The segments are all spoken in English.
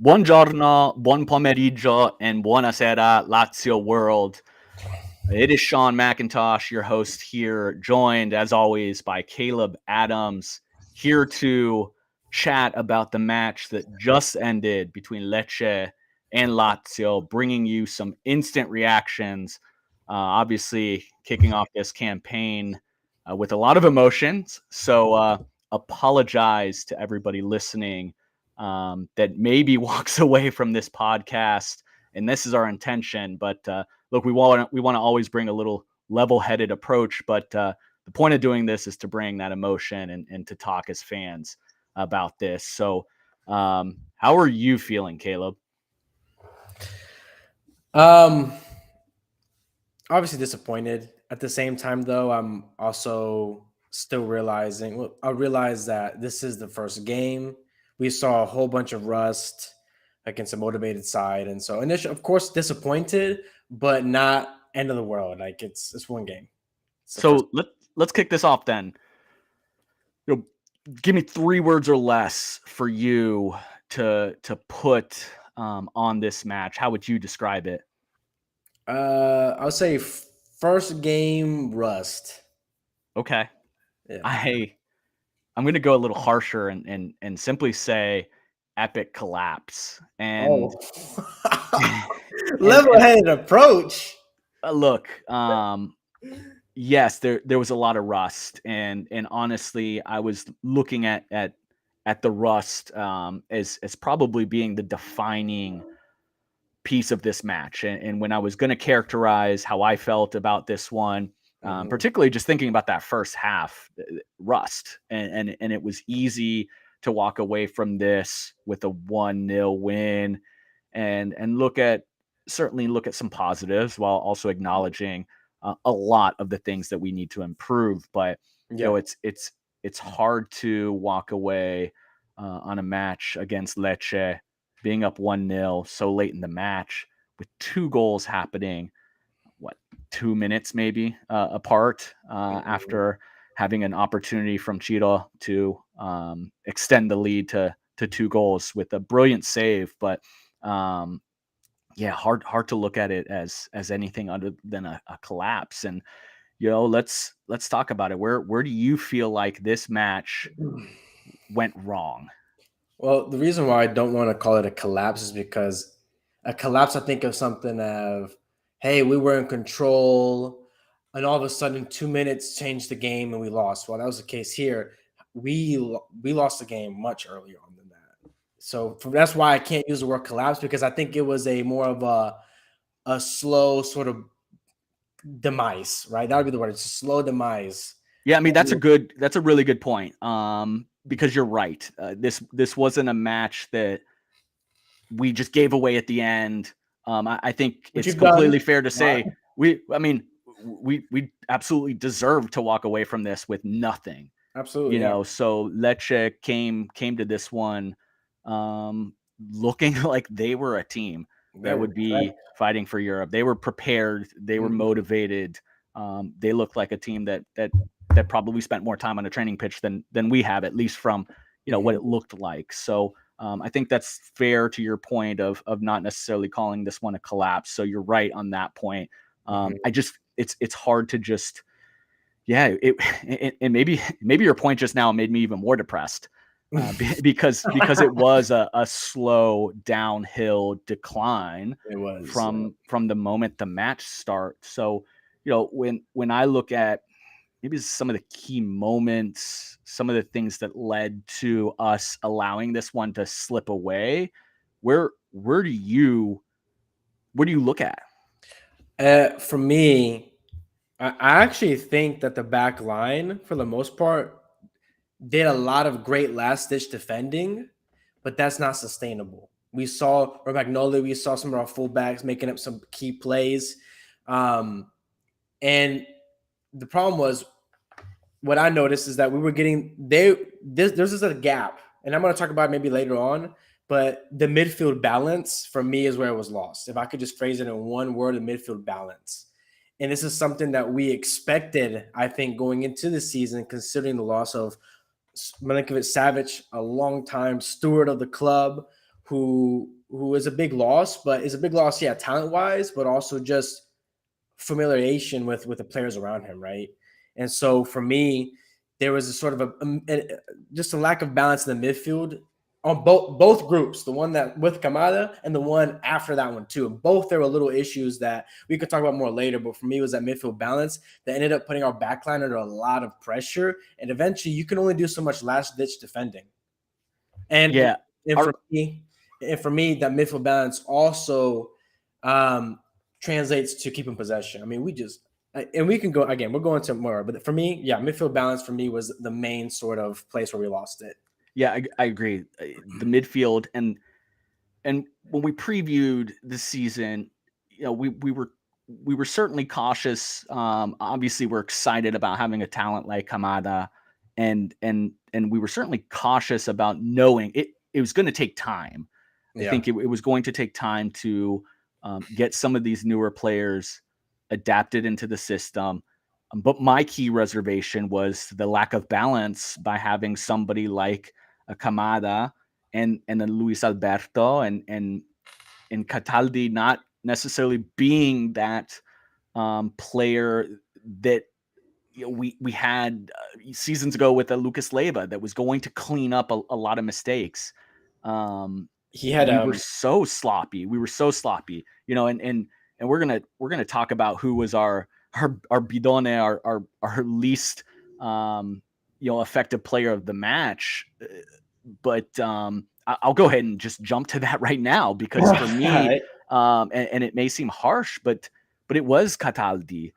Buongiorno, buon pomeriggio, and buonasera, Lazio world. It is Sean McIntosh, your host here, joined as always by Caleb Adams, here to chat about the match that just ended between Lecce and Lazio, bringing you some instant reactions. Obviously, kicking off this campaign with a lot of emotions. So, apologize to everybody listening that maybe walks away from this podcast, and this is our intention. But look, we want to always bring a little level-headed approach, but the point of doing this is to bring that emotion and to talk as fans about this. So, how are you feeling, Caleb? Obviously disappointed. At the same time, though, I'm also still realizing. Well, I realize that this is the first game. We saw a whole bunch of rust against a motivated side, and so initially, of course, disappointed, but not end of the world. Like it's one game. So let's kick this off then. Give me 3 words or less for you to put on this match. How would you describe it? I would say first game rust. Okay. Yeah. I'm going to go a little harsher and simply say epic collapse. And level-headed approach. Look, yes, there was a lot of rust, and honestly, I was looking at the rust as probably being the defining piece of this match. And when I was going to characterize how I felt about this one, particularly just thinking about that first half, rust, and it was easy to walk away from this with a 1-0 win, and certainly look at some positives while also acknowledging a lot of the things that we need to improve. But it's hard to walk away on a match against Lecce, being up 1-0 so late in the match with 2 goals happening, 2 minutes maybe apart after having an opportunity from Ciro to extend the lead to 2 goals with a brilliant save. But hard to look at it as anything other than a collapse. And let's talk about it. Where do you feel like this match went wrong? Well, the reason why I don't want to call it a collapse is because a collapse, I think of something of, hey, we were in control, and all of a sudden 2 minutes changed the game and we lost. Well, that was the case here. We lost the game much earlier on than that. So that's why I can't use the word collapse, because I think it was a more of a slow sort of demise, right? That would be the word. It's a slow demise. Yeah, I mean that's a really good point. Because you're right. This wasn't a match that we just gave away at the end. I think it's completely fair to say we absolutely deserve to walk away from this with nothing. Absolutely. So Lecce came to this one looking like they were a team that would be fighting for Europe. They were prepared. They were motivated. They looked like a team that probably spent more time on a training pitch than we have, at least from what it looked like. So I think that's fair to your point of not necessarily calling this one a collapse. So you're right on that point. It's hard to just and maybe your point just now made me even more depressed because it was a slow downhill decline from the moment the match starts. So when I look at maybe some of the key moments, some of the things that led to us allowing this one to slip away, where do you look at? For me, I actually think that the back line, for the most part, did a lot of great last-ditch defending, but that's not sustainable. We saw Romagnoli, we saw some of our fullbacks making up some key plays. And the problem was, what I noticed is that we were getting there's just a gap, and I'm going to talk about it maybe later on, but the midfield balance for me is where it was lost. If I could just phrase it in one word, the midfield balance. And this is something that we expected, I think, going into the season, considering the loss of Milinkovic-Savic, a long-time steward of the club, who who is a big loss, but is a big loss, yeah, talent wise, but also just familiarization with the players around him, right? And so for me, there was a sort of just a lack of balance in the midfield on both groups, the one that with Kamada and the one after that one too. Both there were little issues that we could talk about more later, but for me, it was that midfield balance that ended up putting our backline under a lot of pressure, and eventually you can only do so much last ditch defending. And Yeah. and Our, for me, that midfield balance also um, translates to keeping possession. I mean, and we can go again. We're going to more, but for me, yeah, midfield balance for me was the main sort of place where we lost it. yeah, I agree. The midfield and when we previewed the season, we were certainly cautious. Obviously, we're excited about having a talent like Kamada, and we were certainly cautious about knowing it. It was going to take time. I Yeah, think it was going to take time to get some of these newer players adapted into the system. But my key reservation was the lack of balance by having somebody like a Kamada and then Luis Alberto and Cataldi not necessarily being that player that we had seasons ago with a Lucas Leiva that was going to clean up a lot of mistakes. Um, he had we were so sloppy. We were so sloppy, and we're gonna talk about who was our bidone, our least effective player of the match. But I'll go ahead and just jump to that right now because for me, right. and it may seem harsh, but it was Cataldi.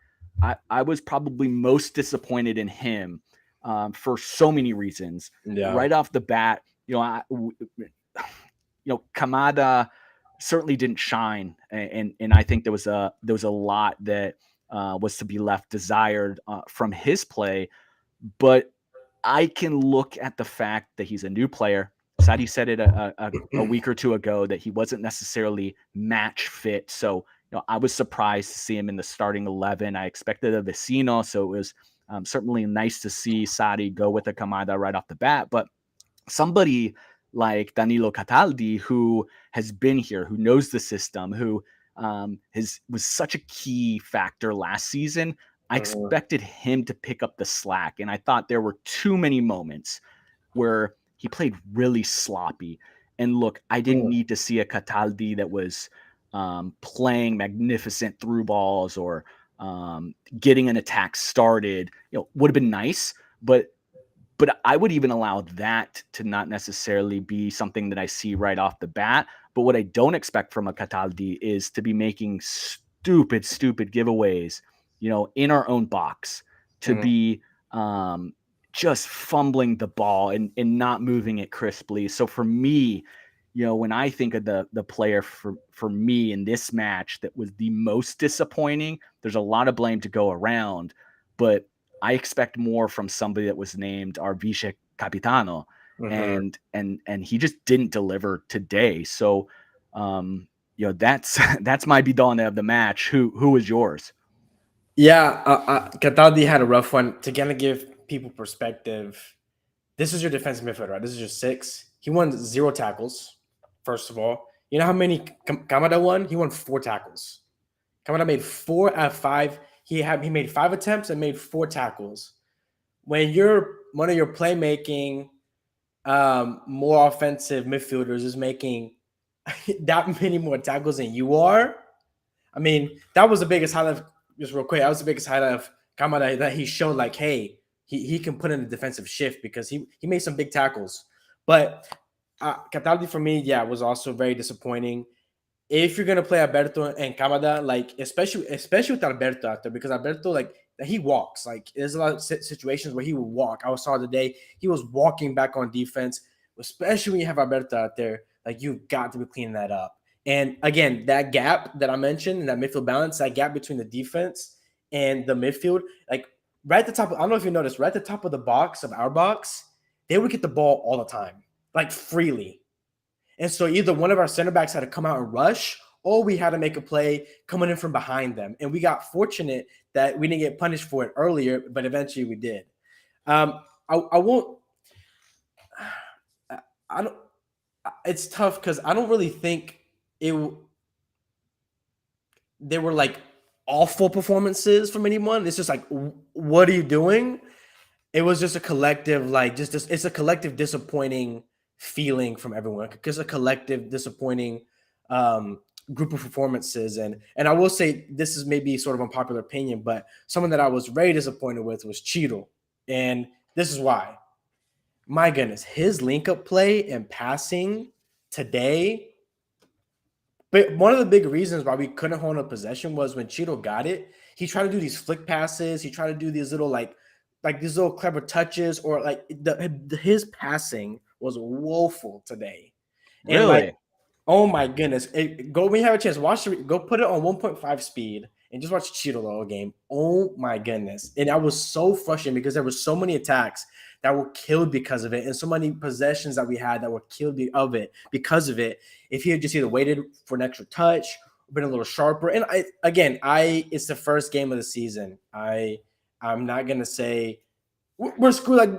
I was probably most disappointed in him for so many reasons. Yeah. Right off the bat, Kamada certainly didn't shine, and I think there was a lot that was to be left desired from his play. But I can look at the fact that he's a new player. Sadi said it a week or two ago that he wasn't necessarily match fit. So, I was surprised to see him in the starting 11. I expected a Vecino, so it was certainly nice to see Sadi go with a Kamada right off the bat. But somebody like Danilo Cataldi, who has been here, who knows the system, who was such a key factor last season. I Mhm. expected him to pick up the slack, and I thought there were too many moments where he played really sloppy. And look, I didn't Mm. need to see a Cataldi that was playing magnificent through balls or getting an attack started. Would have been nice, but I would even allow that to not necessarily be something that I see right off the bat. But what I don't expect from a Cataldi is to be making stupid giveaways, in our own box, to Mhm. be um, just fumbling the ball and not moving it crisply. So for me, when I think of the player for me in this match that was the most disappointing, there's a lot of blame to go around, but I expect more from somebody that was named our vice capitano, Mhm. and he just didn't deliver today. So, that's that's my bidone of the match. Who was yours? Yeah, Cataldi had a rough one. To kind of give people perspective, this is your defensive midfielder, right? This is your six. He won 0 tackles, first of all. You know how many Kamada won? He won 4 tackles. Kamada made 4 out of 5. He made 5 attempts and made 4 tackles. When you're one of your playmaking, more offensive midfielders is making that many more tackles than you are, I mean, that was the biggest highlight. Just real quick, that was the biggest highlight of Kamada that he showed. Like, hey, he can put in a defensive shift because he made some big tackles. But Cataldi for me, yeah, was also very disappointing. If you're gonna play Alberto and Kamada, like especially with Alberto out there, because Alberto like he walks. Like there's a lot of situations where he will walk. I saw today he was walking back on defense, especially when you have Alberto out there. Like you've got to be cleaning that up. And again, that gap that I mentioned, that midfield balance, that gap between the defense and the midfield, like right at the top. I don't know if you noticed, right at the top of the box of our box, they would get the ball all the time, like freely. And so either one of our center backs had to come out and rush, or we had to make a play coming in from behind them. And we got fortunate that we didn't get punished for it earlier, but eventually we did. I won't. I don't. It's tough because I don't really think. it they were like awful performances from anyone. It's just like, what are you doing? It was just a collective, like, it's a collective disappointing feeling from everyone, because a collective disappointing um, group of performances. And I will say, this is maybe sort of unpopular opinion, but someone that I was very disappointed with was Cheadle, and this is why. My goodness, his link up play and passing today. But one of the big reasons why we couldn't hold a possession was when Cheeto got it, he tried to do these flick passes. He tried to do these little like these little clever touches, or like his passing was woeful today. And like, Really? oh my goodness. Go when you have a chance, go put it on 1.5 speed and just watch Cheeto the whole game. Oh my goodness. And I was so frustrated because there were so many attacks that were killed because of it, and so many possessions that we had that were killed because of it. If he had just either waited for an extra touch, been a little sharper. And it's the first game of the season. I'm not gonna say we're screwed. Like,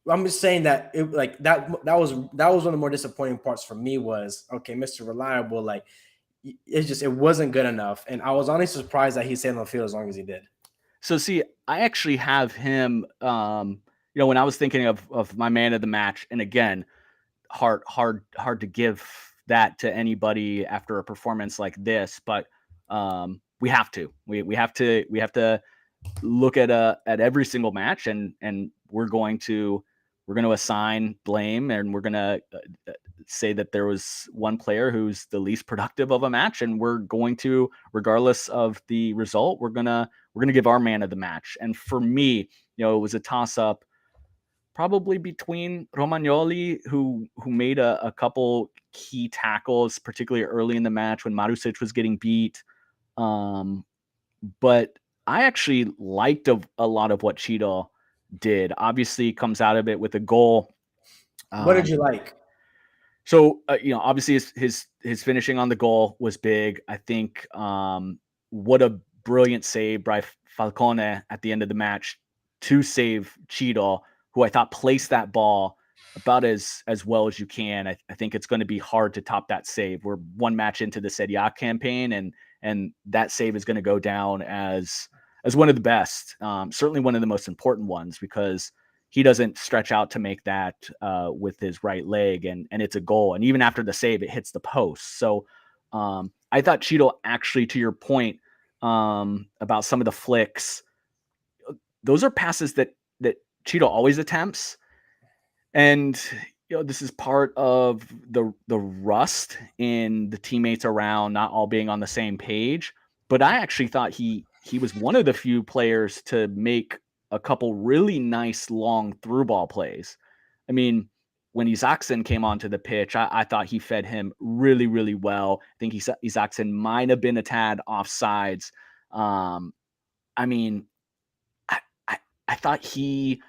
I'm just saying that that was one of the more disappointing parts for me. Was, okay, Mr. Reliable, like, it wasn't good enough, and I was honestly surprised that he stayed on the field as long as he did. So see, I actually have him. When I was thinking of my man of the match, and again, hard to give that to anybody after a performance like this, but we have to. We have to look at every single match, and we're going to assign blame, and we're going to say that there was one player who's the least productive of a match, and we're going to, regardless of the result, we're going to give our man of the match. And for me, it was a toss up probably between Romagnoli, who made a couple key tackles, particularly early in the match when Marusic was getting beat. But I actually liked a lot of what Cheeto did. Obviously, comes out of it with a goal. What did Um, you like? so obviously his finishing on the goal was big. I think what a brilliant save by Falcone at the end of the match to save Cheeto, who I thought placed that ball about as well as you can. I think it's going to be hard to top that save. We're one match into the Serie A campaign, and that save is going to go down as one of the best, certainly one of the most important ones, because he doesn't stretch out to make that with his right leg, and it's a goal. And even after the save, it hits the post. So I thought Cheeto, actually, to your point about some of the flicks, those are passes that Cheeto always attempts. And this is part of the rust in the teammates around not all being on the same page. But I actually thought he was one of the few players to make a couple really nice long through ball plays. I mean, when Isaacson came onto the pitch, I thought he fed him really, really well. I think Isaacson might have been a tad offsides. I mean, I thought he,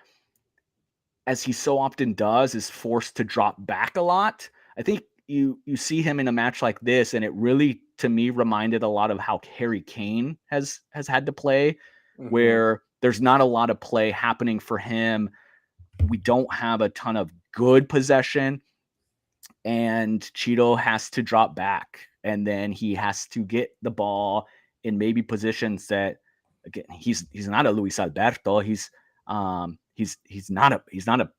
as he so often does, is forced to drop back a lot. I think you see him in a match like this, and it really, to me, reminded a lot of how Harry Kane has had to play, Mm-hmm. where there's not a lot of play happening for him. We don't have a ton of good possession, and Cheeto has to drop back, and then he has to get the ball in maybe positions that, again, he's not a Luis Alberto. He's not a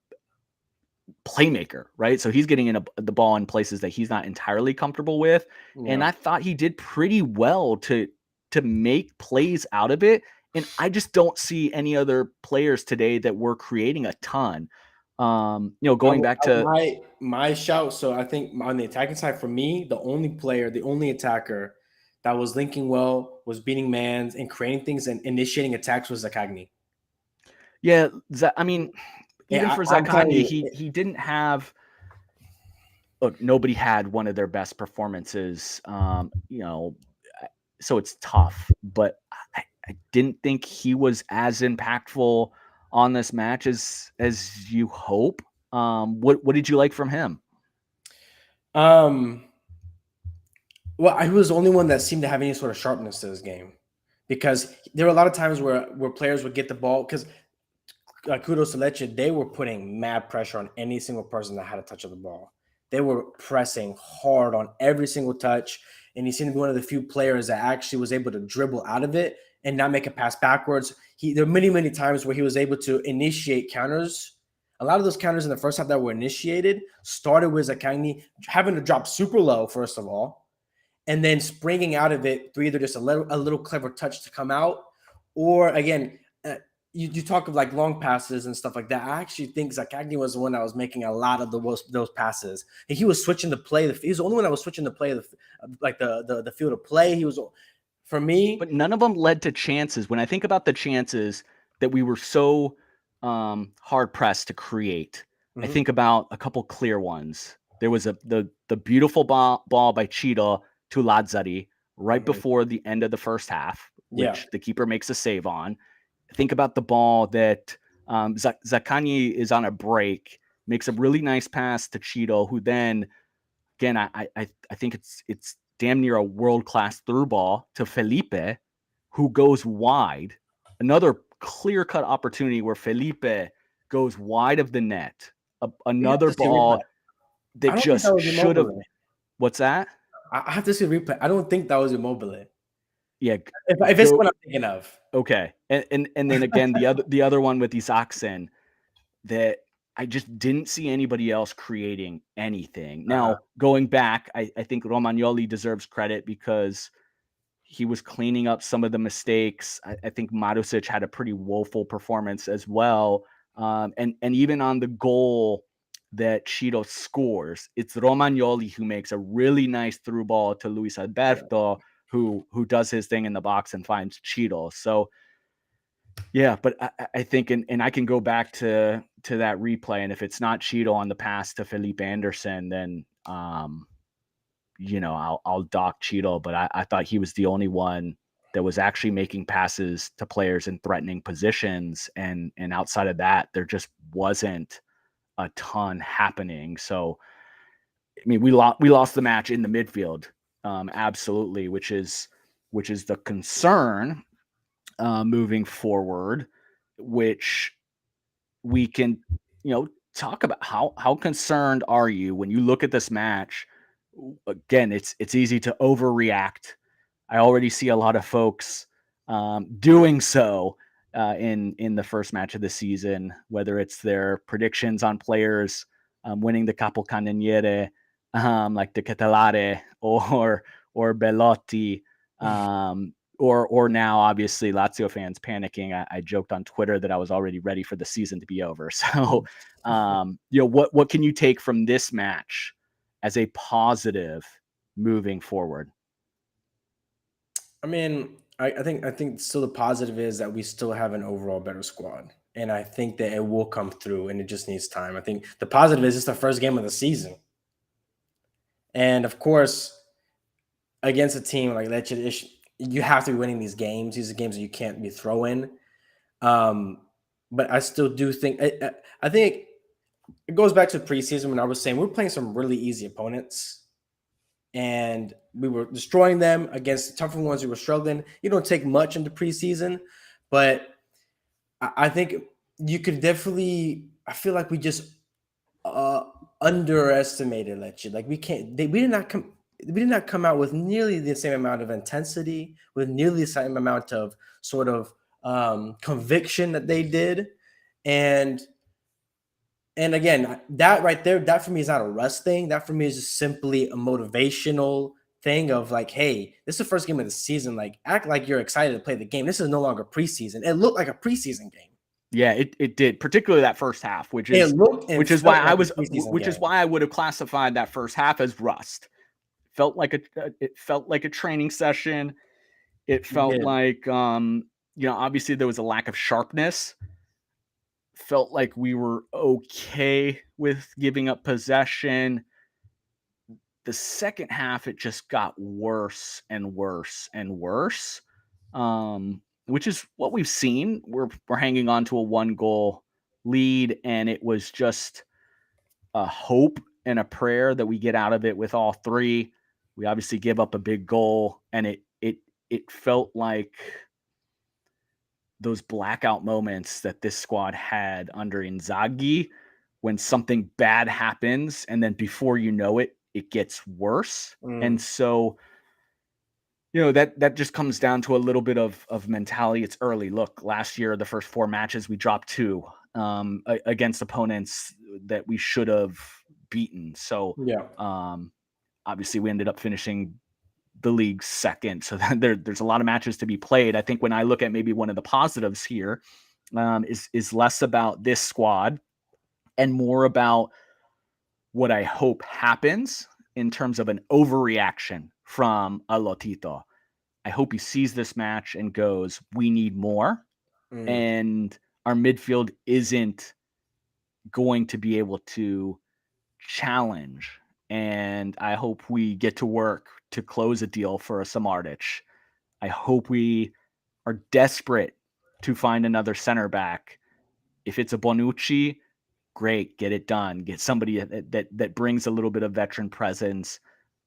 playmaker, right? So he's getting the ball in places that he's not entirely comfortable with, and Yeah. I thought he did pretty well to make plays out of it. And I just don't see any other players today that were creating a ton. Going back to, My shout. So I think on the attacking side, for me, the only attacker that was linking well, was beating mans and creating things and initiating attacks, was Zakagni. yeah, I mean, even Yeah, for I'm telling Zaccagni, you. he didn't have. Look, nobody had one of their best performances. So it's tough, but I didn't think he was as impactful on this match as you hope. What did you like from him? Um, well, I was the only one that seemed to have any sort of sharpness to this game, because there were a lot of times where players would get the ball, because kudos to Lecce, they were putting mad pressure on any single person that had a touch of the ball. they were pressing hard on every single touch. And he seemed to be one of the few players that actually was able to dribble out of it and not make a pass backwards. There are many, many times where he was able to initiate counters. A lot of those counters in the first half that were initiated started with Zaccagni having to drop super low, first of all, and then springing out of it through either just a little clever touch to come out, or again, you talk of like long passes and stuff like that. I actually think Zaccagni was the one that was making a lot of those passes. And he was switching the play. He was the only one that was switching the play, the field of play. He was, for me. But none of them led to chances. When I think about the chances that we were so hard pressed to create, I think about a couple clear ones. There was the beautiful ball by Cheetah to Lazzari right before the end of the first half, which the keeper makes a save on. Think about the ball that Zaccagni is on a break, makes a really nice pass to Cheeto, who then, again, I think it's damn near a world-class through ball to Felipe, who goes wide. Another clear-cut opportunity where Felipe goes wide of the net. Another ball that just should have. What's that? I have to see replay. I don't think that was Immobile. Yeah, if it's what I'm thinking of. Okay, and then again the other one with Isaacson that I just didn't see anybody else creating anything. Now going back, I think Romagnoli deserves credit because he was cleaning up some of the mistakes. I think Marusic had a pretty woeful performance as well, and even on the goal that Cheeto scores, it's Romagnoli who makes a really nice through ball to Luis Alberto, who does his thing in the box and finds Cheeto. So, yeah, but I think, and I can go back to that replay, and if it's not Cheeto on the pass to Felipe Anderson, then I'll dock Cheeto. But I thought he was the only one that was actually making passes to players in threatening positions, and outside of that, there just wasn't a ton happening. So, I mean, we lost the match in the midfield, absolutely, which is the concern moving forward, which we can, talk about. How concerned are you when you look at this match? Again, it's easy to overreact. I already see a lot of folks doing so in the first match of the season, whether it's their predictions on players winning the Capocannoniere, like De Ketelare or Bellotti, or now obviously Lazio fans panicking. I joked on Twitter that I was already ready for the season to be over. So, what can you take from this match as a positive moving forward? I mean, I think still the positive is that we still have an overall better squad. And I think that it will come through and it just needs time. I think the positive is it's the first game of the season. And of course, against a team like Lecce, you have to be winning these games. These are games that you can't be throwing. But I still do think I think it goes back to preseason when I was saying we're playing some really easy opponents and we were destroying them against the tougher ones. We were struggling. You don't take much into preseason, but I think you could definitely. I feel like we just underestimated Lecce. Like we did not come out with nearly the same amount of intensity, with nearly the same amount of sort of conviction that they did, and again, that right there, that for me is not a rust thing. That for me is just simply a motivational thing of like, hey, this is the first game of the season. Like, act like you're excited to play the game. This is no longer preseason. It looked like a preseason game. Yeah, it did, particularly that first half, which is why I would have classified that first half as rust. It felt like a training session. It felt like obviously there was a lack of sharpness. Felt like we were okay with giving up possession. The second half, it just got worse and worse and worse, which is what we've seen. We're hanging on to a 1-goal lead, and it was just a hope and a prayer that we get out of it with all three. We obviously give up a big goal, and it felt like those blackout moments that this squad had under Inzaghi, when something bad happens, and then before you know it, it gets worse. And so, that just comes down to a little bit of mentality. It's early. Look, last year, the first 4 matches, we dropped 2 against opponents that we should have beaten. So, Yeah. obviously, we ended up finishing the league second. So there's a lot of matches to be played. I think when I look at maybe one of the positives here, is less about this squad and more about what I hope happens in terms of an overreaction from a Lotito. I hope he sees this match and goes, we need more. And our midfield isn't going to be able to challenge. And I hope we get to work to close a deal for a Samardic. I hope we are desperate to find another center back. If it's a Bonucci, great, get it done. Get somebody that brings a little bit of veteran presence.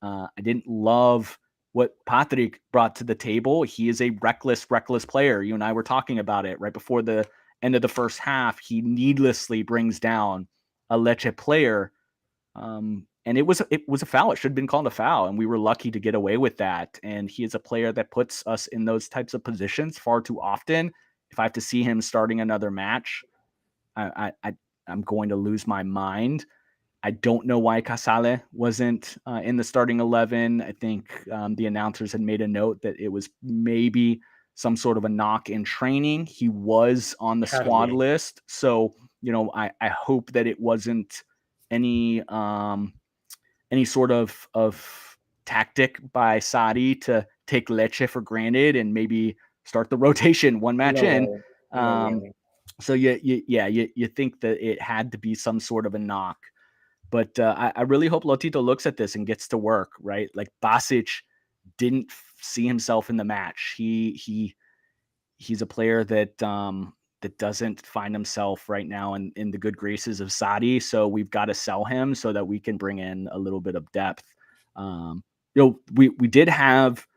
I didn't love what Patrick brought to the table. He is a reckless player. You and I were talking about it right before the end of the first half. He needlessly brings down a Lecce player. And it was a foul. It should have been called a foul, and we were lucky to get away with that. And he is a player that puts us in those types of positions far too often. If I have to see him starting another match, I'm going to lose my mind. I don't know why Casale wasn't in the starting 11. I think the announcers had made a note that it was maybe some sort of a knock in training. He was on the Had to squad be. list. So, I hope that it wasn't any sort of tactic by Sadi to take Lecce for granted and maybe start the rotation one match No in. way. No Um, way. so you think that it had to be some sort of a knock, but I really hope Lotito looks at this and gets to work. Right, like Basic didn't see himself in the match. He's a player that doesn't find himself right now in the good graces of Sadi. So we've got to sell him so that we can bring in a little bit of depth. We did have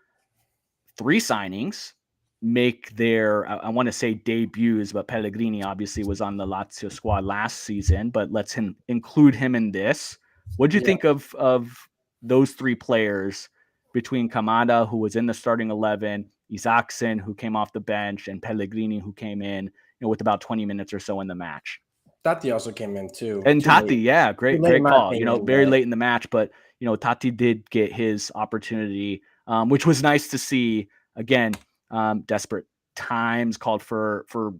3 signings make their, I want to say debuts, but Pellegrini obviously was on the Lazio squad last season, but let's include him in this. What do you Yeah. think of those 3 players between Kamada, who was in the starting 11, Isaacson, who came off the bench, and Pellegrini, who came in, with about 20 minutes or so in the match? Tati also came in too. And Too late. Tati, yeah, Too great, late in great my call. opinion, Very but late in the match, but Tati did get his opportunity, which was nice to see. Again, desperate times called for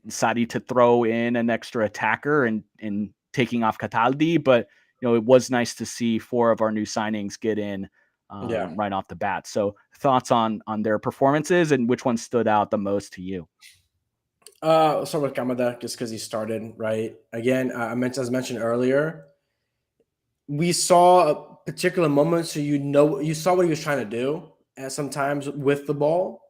Sadi to throw in an extra attacker and taking off Cataldi, but it was nice to see 4 of our new signings get in yeah. right off the bat. So thoughts on their performances and which one stood out the most to you? I'll start with Kamada just because he started, right? Again, as mentioned earlier, we saw a particular moment, so you saw what he was trying to do sometimes with the ball.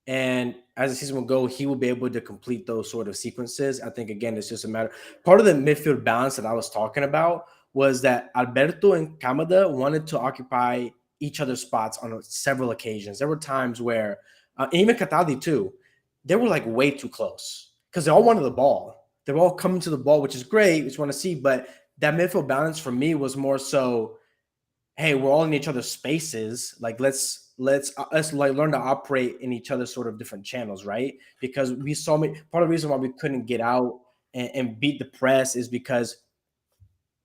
And as the season will go, he will be able to complete those sort of sequences. I think, again, it's just a matter. Part of the midfield balance that I was talking about was that Alberto and Kamada wanted to occupy each other's spots on several occasions. There were times where, and even Cataldi too, they were like way too close because they all wanted the ball. They were all coming to the ball, which is great, which you want to see. But that midfield balance for me was more so, hey, we're all in each other's spaces. Like let's like learn to operate in each other's sort of different channels, right? Because we saw part of the reason why we couldn't get out and beat the press is because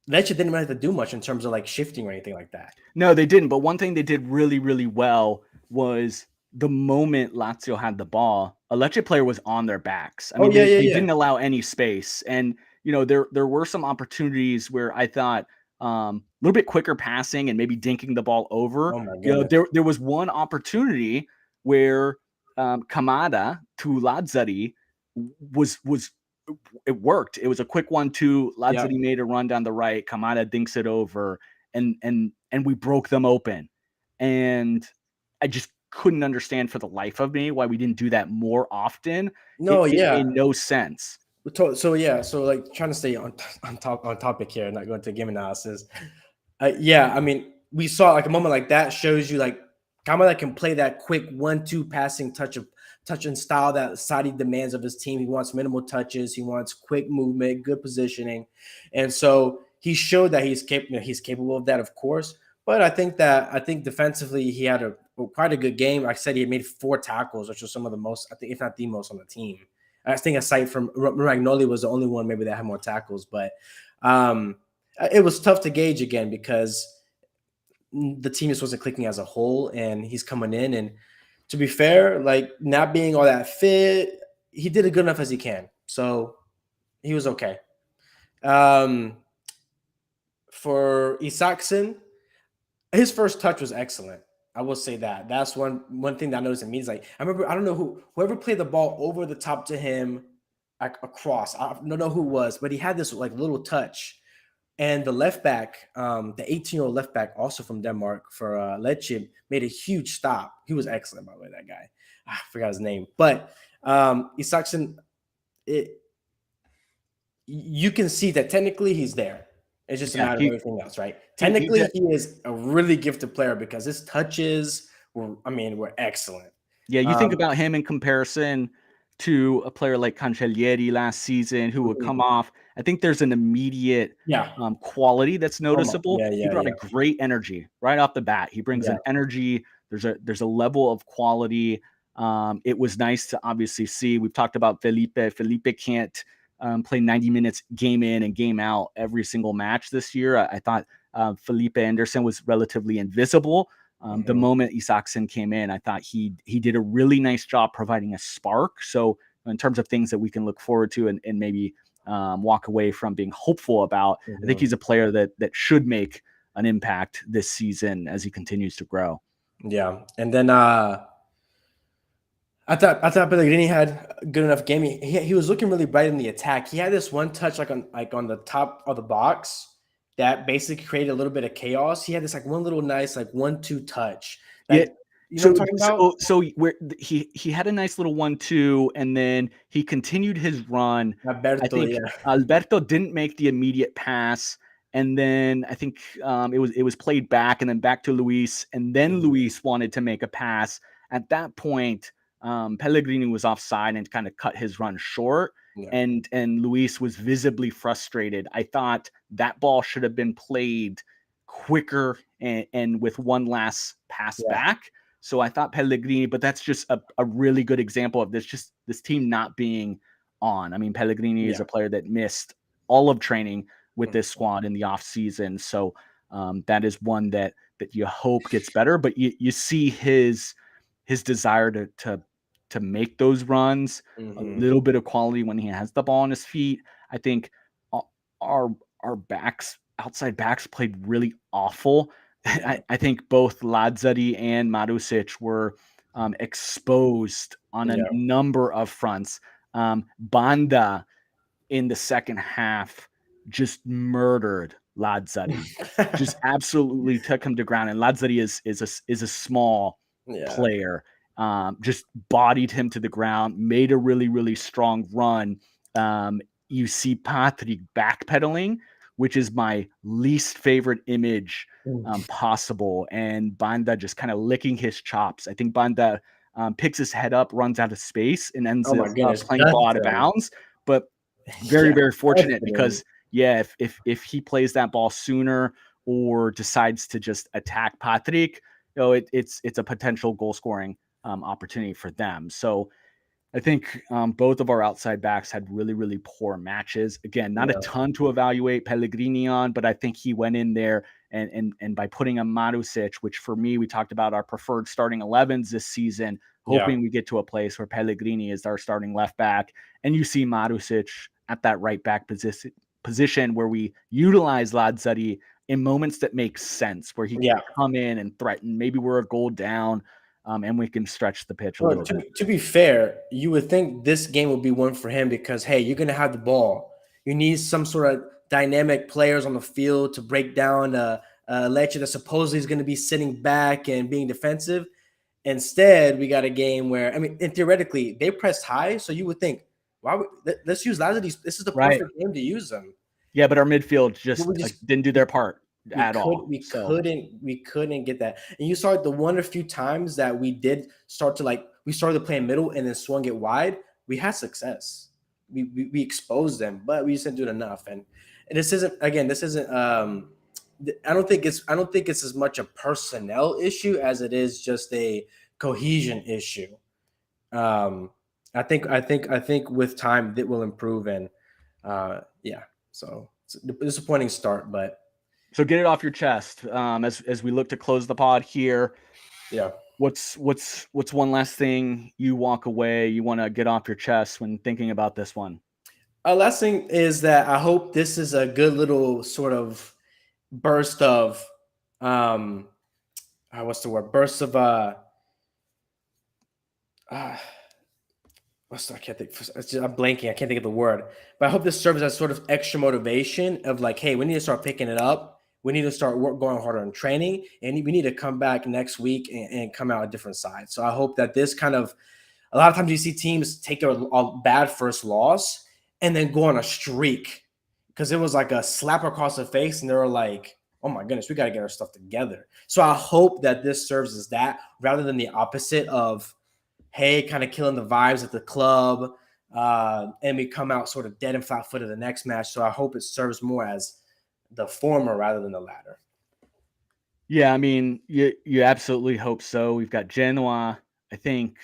Lecce didn't really have to do much in terms of like shifting or anything like that. No, they didn't. But one thing they did really, really well was the moment Lazio had the ball, a Lecce player was on their backs. I Oh mean, yeah, they yeah. didn't allow any space. And, there were some opportunities where I thought a little bit quicker passing and maybe dinking the ball over. Oh my goodness. There was one opportunity where Kamada to Lazzari was it worked. It was a quick 1-2. Yeah. Lazzari made a run down the right. Kamada dinks it over, and we broke them open. And I just couldn't understand for the life of me why we didn't do that more often. No, It yeah. made no sense. So yeah, so like trying to stay on topic here, not going to game analysis. Yeah, I mean, we saw like a moment like that shows you like Kamara that can play that quick 1-2 passing touch and style that Sadi demands of his team. He wants minimal touches. He wants quick movement, good positioning. And so he showed that he's capable of that, of course. But I think defensively he had quite a good game. Like I said, he made 4 tackles, which was some of the most, I think, if not the most on the team. I think aside from Ragnoli was the only one maybe that had more tackles. But it was tough to gauge again because the team just wasn't clicking as a whole, and he's coming in. And to be fair, like not being all that fit, he did it good enough as he can. So he was okay. For Isakson, his first touch was excellent. I will say that. That's one thing that I noticed in me is like, I remember, I don't know whoever played the ball over the top to him, like across. I don't know who it was, but he had this like little touch. And the left back, the 18-year-old left back, also from Denmark for Lecce, made a huge stop. He was excellent, by the way, that guy. I forgot his name. But Isakson, you can see that technically he's there. It's just a matter of everything else, right? Technically, he is a really gifted player because his touches were excellent. Yeah, you think about him in comparison to a player like Cancellieri last season who would come off. I think there's an immediate quality that's noticeable. He brought a great energy right off the bat. He brings an energy. There's a level of quality. It was nice to obviously see. We've talked about Felipe. Felipe can't play 90 minutes game in and game out every single match this year. I thought Felipe Anderson was relatively invisible. The moment Isakson came in, I thought he did a really nice job providing a spark. So in terms of things that we can look forward to and maybe walk away from being hopeful about, I think he's a player that should make an impact this season as he continues to grow. Yeah. And then I thought Pellegrini had a good enough game. He was looking really bright in the attack. He had this one touch like on the top of the box that basically created a little bit of chaos. He had this like one little nice like 1-2 touch. Like, you know what I'm talking about? So where he had a nice little 1-2, and then he continued his run. I think Alberto didn't make the immediate pass, and then I think it was played back and then back to Luis, and then Luis wanted to make a pass. At that point, Pellegrini was offside and kind of cut his run short. And Luis was visibly frustrated. I thought that ball should have been played quicker and with one last pass back. So I thought Pellegrini, but that's just a really good example of this team not being on. I mean, Pellegrini is a player that missed all of training with this squad in the off season. So that is one that you hope gets better, but you see his desire to make those runs, a little bit of quality when he has the ball on his feet. I think our outside backs played really awful. I think both Lazzari and Marusic were exposed on a number of fronts. Banda in the second half just murdered Lazzari, just absolutely took him to ground. And Lazzari is a small player. Just bodied him to the ground, made a really, really strong run. You see Patrick backpedaling, which is my least favorite image possible. And Banda just kind of licking his chops. I think Banda picks his head up, runs out of space, and ends up playing the ball out of bounds. But very, very fortunate because, if he plays that ball sooner or decides to just attack Patrick, it's a potential goal scoring opportunity for them. So I think both of our outside backs had really, really poor matches. Again, not a ton to evaluate Pellegrini on, but I think he went in there and by putting a Marusic, which for me, we talked about our preferred starting 11s this season, hoping we get to a place where Pellegrini is our starting left back. And you see Marusic at that right back position where we utilize Lazzari in moments that make sense, where he can come in and threaten. Maybe we're a goal down. And we can stretch the pitch a little bit. To be fair, you would think this game would be one for him because, hey, you're going to have the ball. You need some sort of dynamic players on the field to break down Lecce that supposedly is going to be sitting back and being defensive. Instead, we got a game where, and theoretically, they pressed high, so you would think, let's use Lazio. This is the perfect game to use them. Yeah, but our midfield just didn't do their part. at all. We So couldn't get that. And you saw the one or few times that we did start to we started to play in middle and then swung it wide. We had success. We exposed them, but we just didn't do it enough. And this isn't again. This isn't. I don't think it's as much a personnel issue as it is just a cohesion issue. I think with time that will improve and yeah. So it's a disappointing start, but so get it off your chest. As we look to close the pod here, yeah. what's one last thing you walk away, you want to get off your chest when thinking about this one? Last thing is that I hope this is a good little sort of burst of what's the word? Burst of I can't think. I'm blanking. I can't think of the word. But I hope this serves as sort of extra motivation of like, hey, we need to start picking it up. We need to start going harder on training, and we need to come back next week and come out a different side. So I hope that this kind of, a lot of times you see teams take a bad first loss and then go on a streak because it was like a slap across the face, and they were like, oh my goodness, we got to get our stuff together. So I hope that this serves as that rather than the opposite of, hey, kind of killing the vibes at the club, and we come out sort of dead and flat-footed the next match. So I hope it serves more as the former rather than the latter. Yeah, I mean, you absolutely hope so. We've got Genoa. I think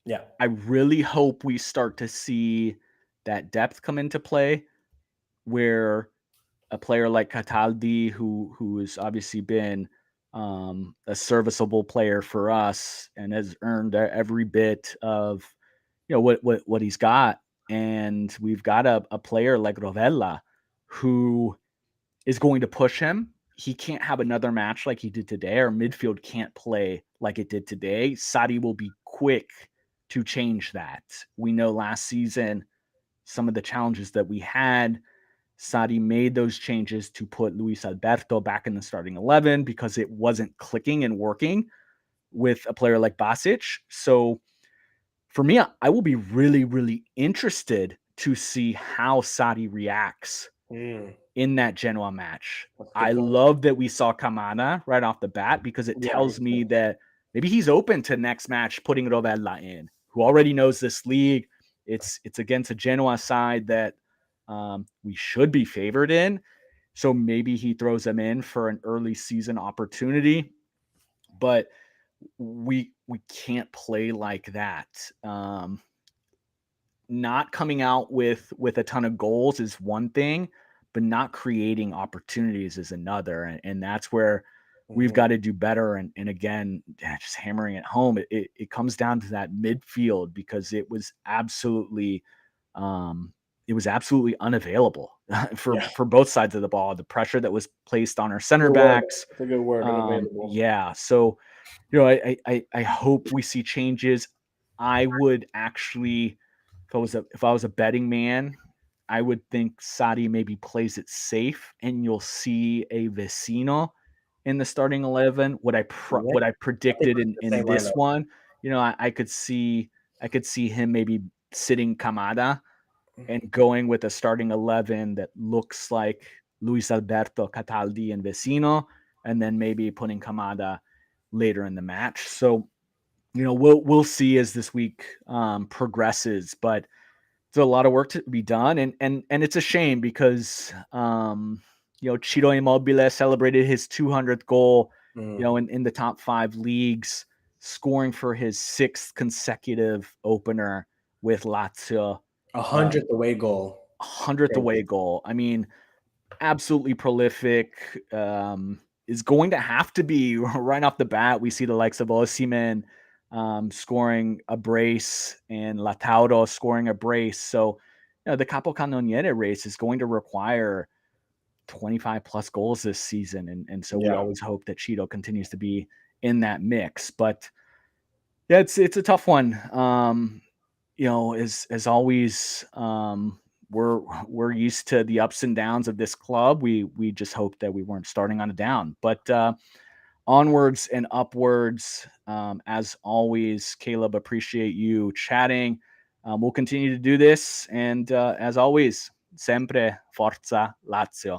Yeah. I really hope we start to see that depth come into play where a player like Cataldi, who has obviously been a serviceable player for us and has earned every bit of what he's got, and we've got a player like Rovella who is going to push him. He can't have another match like he did today. Our midfield can't play like it did today. Sadi will be quick to change that. We know last season some of the challenges that we had. Sadi made those changes to put Luis Alberto back in the starting 11 because it wasn't clicking and working with a player like Basic. So for me, I will be really, really interested to see how Sadi reacts in that Genoa match. I love that we saw Kamada right off the bat because it tells me that maybe he's open to next match putting Rovella in, who already knows this league. It's against a Genoa side that we should be favored in. So maybe he throws them in for an early season opportunity. But we can't play like that. Not coming out with a ton of goals is one thing, but not creating opportunities is another. And that's where we've got to do better. And again, just hammering it home, it comes down to that midfield because it was absolutely unavailable for both sides of the ball. The pressure that was placed on our center backs. That's a good word. Unavailable. Yeah. So, I hope we see changes. I would actually, if I was a betting man, I would think Sadi maybe plays it safe, and you'll see a Vecino in the starting 11. What I predicted in this one, I could see him maybe sitting Kamada and going with a starting 11 that looks like Luis Alberto, Cataldi, and Vecino, and then maybe putting Kamada later in the match. So, we'll see as this week progresses, but there's a lot of work to be done, and it's a shame because Ciro Immobile celebrated his 200th goal, in the top 5 leagues, scoring for his 6th consecutive opener with Lazio. 100th away goal. 100th away goal. I mean, absolutely prolific. Is going to have to be right off the bat. We see the likes of Osimhen scoring a brace and Lautaro scoring a brace. So, the Capocannoniere race is going to require 25 plus goals this season. And so we always hope that Cheeto continues to be in that mix. But yeah, it's a tough one. As always, we're used to the ups and downs of this club. We just hope that we weren't starting on a down, but onwards and upwards. As always, Caleb, appreciate you chatting. We'll continue to do this, and as always, sempre forza Lazio.